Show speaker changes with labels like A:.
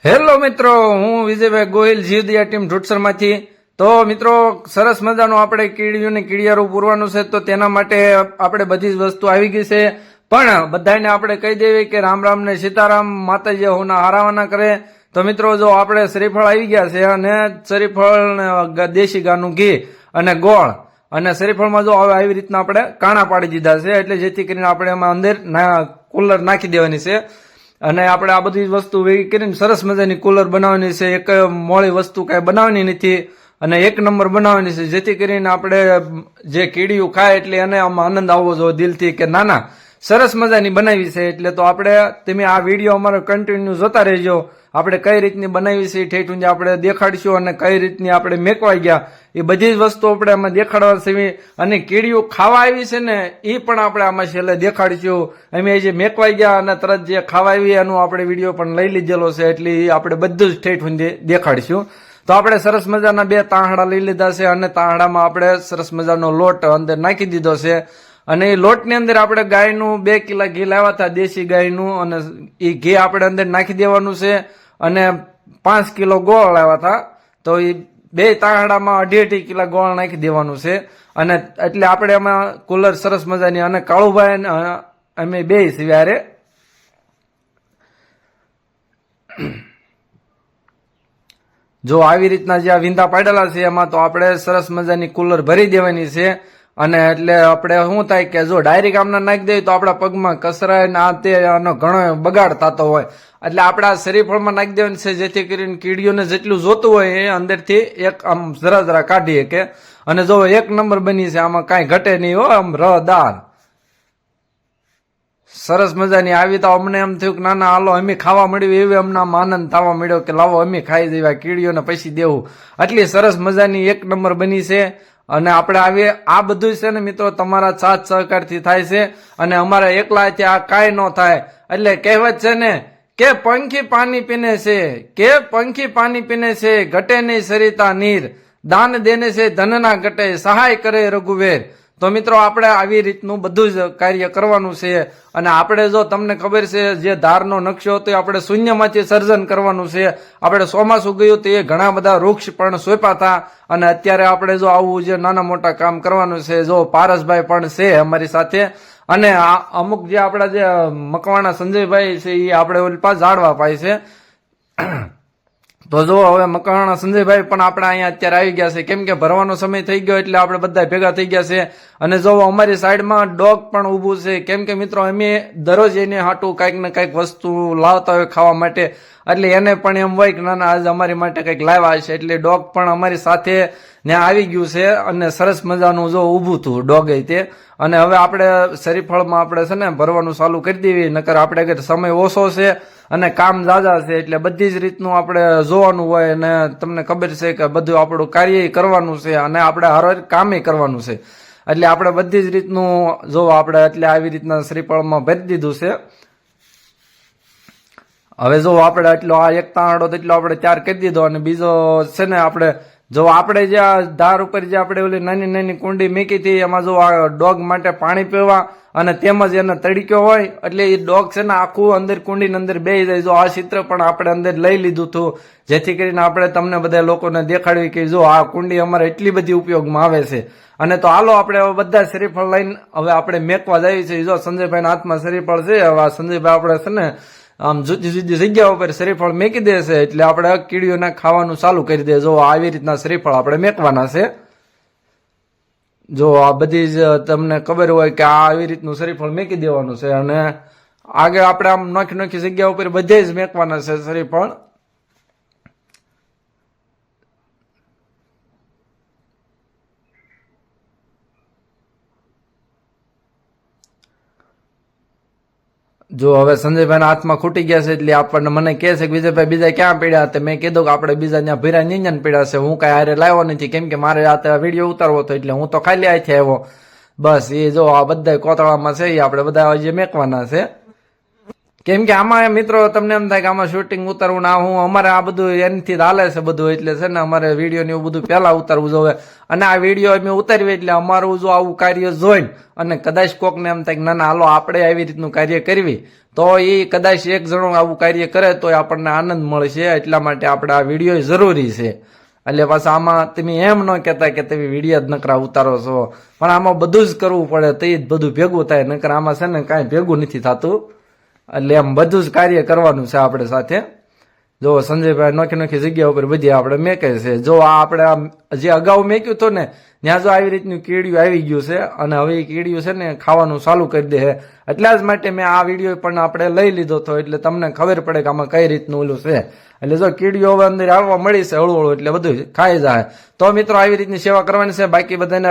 A: Hello મિત્રો, હું વિજયભાઈ ગોહિલ જીવદયા ટીમ ઢોટસરમાંથી. તો મિત્રો, સરસ મજાનું આપણે કીડીઓને કીડિયારું પૂરવાનું છે, તો તેના માટે આપણે બધી જ વસ્તુ આવી ગઈ છે. પણ બધાને આપણે કહી દેવી કે રામ રામ ને સીતારામ, માતાજી હોના હારાવાના કરે. તો મિત્રો, જો આપણે શ્રીફળ આવી ગયા છે અને શ્રીફળ દેશી ગાનું ઘી અને ગોળ અને શ્રીફળમાં જો હવે આવી રીતના આપણે કાણા પાડી દીધા છે, એટલે જેથી કરીને આપણે એમાં અંદર કુલર નાખી દેવાની છે. અને આપણે આ બધી વસ્તુ ભેગી કરીને સરસ મજાની કુલર બનાવવાની છે. એક મોળી વસ્તુ કઈ બનાવવાની નથી અને એક નંબર બનાવવાની છે, જેથી કરીને આપણે જે કીડીયું ખાય એટલે એને આમાં આનંદ આવવો જોઈએ દિલથી કે નાના સરસ મજાની બનાવી છે. એટલે તો આપણે તમે આ વિડીયો અમારો કન્ટિન્યુ જોતા રહેજો. આપણે કઈ રીતની બનાવી છે ઠેઠ આપણે દેખાડીશું અને કઈ રીતની આપણે મેકવાઈ ગયા એ બધી જ વસ્તુ આપણે આમાં દેખાડવા છે. અને કીડીયું ખાવા આવી છે ને એ પણ આપણે આમાં છેલ્લે દેખાડીશું. અમે જે મેકવાઈ ગયા અને તરત જે ખાવા આવી એનું આપણે વિડીયો પણ લઈ લીધેલો છે, એટલે આપણે બધું જ ઠેઠ દેખાડીશું. તો આપણે સરસ મજાના 2 તાંહડા લઈ લીધા છે અને તાંહડામાં આપણે સરસ મજાનો લોટ અંદર નાખી દીધો છે. અને એ લોટની અંદર આપણે ગાયનું 2 કિલા ઘી લાવ્યા હતા, દેશી ગાયનું, અને એ ઘી આપણે અંદર નાખી દેવાનું છે. અને 5 કિલો ગોળ લાવ્યા હતા, તો એ 2 તાંહડામાં 2.5 કિલા ગોળ નાખી દેવાનું છે. અને એટલે આપણે એમાં કુલર સરસ મજાની, અને કાળુભાઈ અમે 2 સિવારે જો આવી રીતના જે આ વિંધા પાડેલા છે એમાં તો આપણે સરસ મજાની કુલર ભરી દેવાની છે. અને એટલે આપણે શું થાય કે જો ડાયરેક્ટ આમને નાખી દઈએ તો આપણા પગમાં કસરાય ને આ તે આનો ઘણો બગાડ થતો હોય, એટલે આપણે આ શરીફળમાં નાખી દેવાની છે, જેથી કરીને કીડીઓને જેટલું જોતું હોય એ અંદરથી એક આમ જરા જરા કાઢીએ કે. અને જો 1 નંબર બની છે, આમાં કાંઈ ઘટે નહીં હો, આમ રદાર સરસ મજાની આવી. તો અમને એમ થયું કે ના ના હાલો અમે ખાવા મળ્યું, એવી અમને આમ આનંદ થવા મળ્યો કે લાવો અમે ખાઈ જવા, કીડીઓને પછી દેવું. આટલી સરસ મજાની 1 નંબર બની છે. અને આપણે આવી આ બધું છે ને મિત્રો તમારા સાથ સહકારથી થાય છે, અને અમારા એકલાથી આ કાંઈ ન થાય. એટલે કહેવત છે ને કે પંખી પાણી પીને છે, કે પંખી પાણી પીને છે, ઘટે નહીં સરિતા નીર, દાન દેને છે ધનના ઘટે, સહાય કરે રઘુવેર. તો મિત્રો, આપણે આવી રીતનું બધું જ કાર્ય કરવાનું છે. અને આપણે જો તમને ખબર છે જે ધારનો નકશો હતો એ આપણે શૂન્યમાંથી સર્જન કરવાનું છે. આપણે ચોમાસું ગયું તો એ ઘણા બધા વૃક્ષ પણ સોંપ્યા હતા, અને અત્યારે આપણે જો આવું જે નાના મોટા કામ કરવાનું છે. જો પારસભાઈ પણ છે અમારી સાથે, અને અમુક જે આપણા જે મકવાણા સંજયભાઈ છે એ આપણે ઓલી પાસે ઝાડવા પાય છે. તો જો હવે મકવાણા સંજયભાઈ પણ આપણે અહીંયા અત્યારે આવી ગયા છે, કેમ કે ભરવાનો સમય થઈ ગયો એટલે આપણે બધા ભેગા થઈ ગયા છે. અને જો અમારી સાઈડમાં ડોગ પણ ઊભું છે, કેમ કે મિત્રો અમે દરરોજ એને હાટું કંઈક ને કંઈક વસ્તુ લાવતા હોય ખાવા માટે, એટલે એને પણ એમ હોય કે ના ના આજે અમારી માટે કંઈક લાવ્યા છે, એટલે ડોગ પણ અમારી સાથે ત્યાં આવી ગયું છે. અને સરસ મજાનું જો ઊભું હતું ડોગ તે. અને હવે આપણે શરીફળમાં આપણે છે ને ભરવાનું ચાલુ કરી દેવી, નકર આપણે આગળ સમય ઓછો છે અને કામ ઝાઝા છે, એટલે બધી જ રીતનું આપણે જોવાનું હોય. અને તમને ખબર છે કે બધું આપણું કાર્ય કરવાનું છે અને આપણે હર કામે કરવાનું છે, એટલે આપણે બધી જ રીતનું જો આપણે એટલે આવી રીતના શ્રીફળમાં ભરી દીધું છે. હવે જો આપણે એટલો આ 1 તાંહડો એટલો આપણે તૈયાર કરી દીધો, અને બીજો છે ને આપણે જો આપણે જે આ ધાર ઉપર જે આપણે ઓલી નાની નાની કુંડી મૂકી હતી એમાં જો આ ડોગ માટે પાણી પીવા અને તેમજ એને તડક્યો હોય, એટલે એ ડોગ છે ને આખું અંદર કુંડીની અંદર બેસી જાય. જો આ ચિત્ર પણ આપણે અંદર લઈ લીધું હતું, જેથી કરીને આપણે તમને બધા લોકોને દેખાડવી કે જો આ કુંડી અમારે એટલી બધી ઉપયોગમાં આવે છે. અને તો હાલો આપણે હવે બધા શ્રીફળ લઈને હવે આપણે મેકવા જઈએ છીએ. જો સંજયભાઈના હાથમાં શ્રીફળ છે, હવે આ સંજયભાઈ આપણે છે ને આમ જુદી જુદી જગ્યા ઉપર શ્રીફળ મેકી દેશે, એટલે આપણે કીડીઓને ખાવાનું ચાલુ કરી દે. જો આવી રીતના શ્રીફળ આપણે મેકવાના છે. જો આ બધી જ તમને ખબર હોય કે આ આવી રીતનું શ્રીફળ મેકી દેવાનું છે, અને આગળ આપણે આમ નોખી નોખી જગ્યા ઉપર બધે જ મેકવાના છે શ્રીફળ. જો હવે સંજયભાઈના હાથમાં ખૂટી ગયા છે, એટલે આપણને મને કહે છે કે વિજયભાઈ બીજા ક્યાં પીડ્યા હતા. મેં કીધું કે આપણે બીજા ત્યાં ભીરા નિંજન પીડ્યા છે, હું કઈ હારે લાવ્યો નથી, કેમ કે મારે આ વિડીયો ઉતારવો હતો, એટલે હું તો ખાલી અહીંથી આવ્યો. બસ એ જો આ બધા કોતળામાં છે એ આપણે બધા હજી મેકવાના છે, કેમ કે આમાં મિત્રો તમને એમ થાય કે આમાં શૂટિંગ ઉતારવું ના હું અમારે આ બધું એનથી જ હાલે છે બધું, એટલે છે ને અમારે વિડીયો ને એવું બધું પહેલા ઉતારવું જોવે, અને આ વિડીયો અમે ઉતારવી એટલે અમારું જો આવું કાર્ય જોઈને અને કદાચ કોકને એમ થાય કે ના ના હાલો આપણે આવી રીતનું કાર્ય કરવી, તો એ કદાચ એક જણો આવું કાર્ય કરે તો આપણને આનંદ મળશે, એટલા માટે આપણે આ વિડીયો જરૂરી છે. એટલે પાછા આમાં તમે એમ ન કહેતા કે તમે વિડીયો જ નકરા ઉતારો છો, પણ આમાં બધું જ કરવું પડે તો જ બધું ભેગું થાય, નકર આમાં છે ને કાંઈ ભેગું નથી થતું. એટલે એમ બધું જ કાર્ય કરવાનું છે આપણે સાથે. જો સંજયભાઈ નોખી નોખી જગ્યા ઉપર બધી આપણે મેકે છે. જો આ આપણે જે અગાઉ મેક્યું હતું ને ત્યાં જો આવી રીતનું કીડિયું આવી ગયું છે, અને હવે એ કીડિયું છે ને ખાવાનું ચાલુ કરી દે, એટલા જ માટે મેં આ વિડીયો પણ આપણે લઈ લીધો હતો, એટલે તમને ખબર પડે કે આમાં કઈ રીતનું ઓલું છે. એટલે જો કીડીઓ હવે અંદર આવવા મળી છે હળવું હળવું, એટલે બધું ખાઈ જાય. તો મિત્રો આવી રીતની સેવા કરવાની છે. બાકી બધાને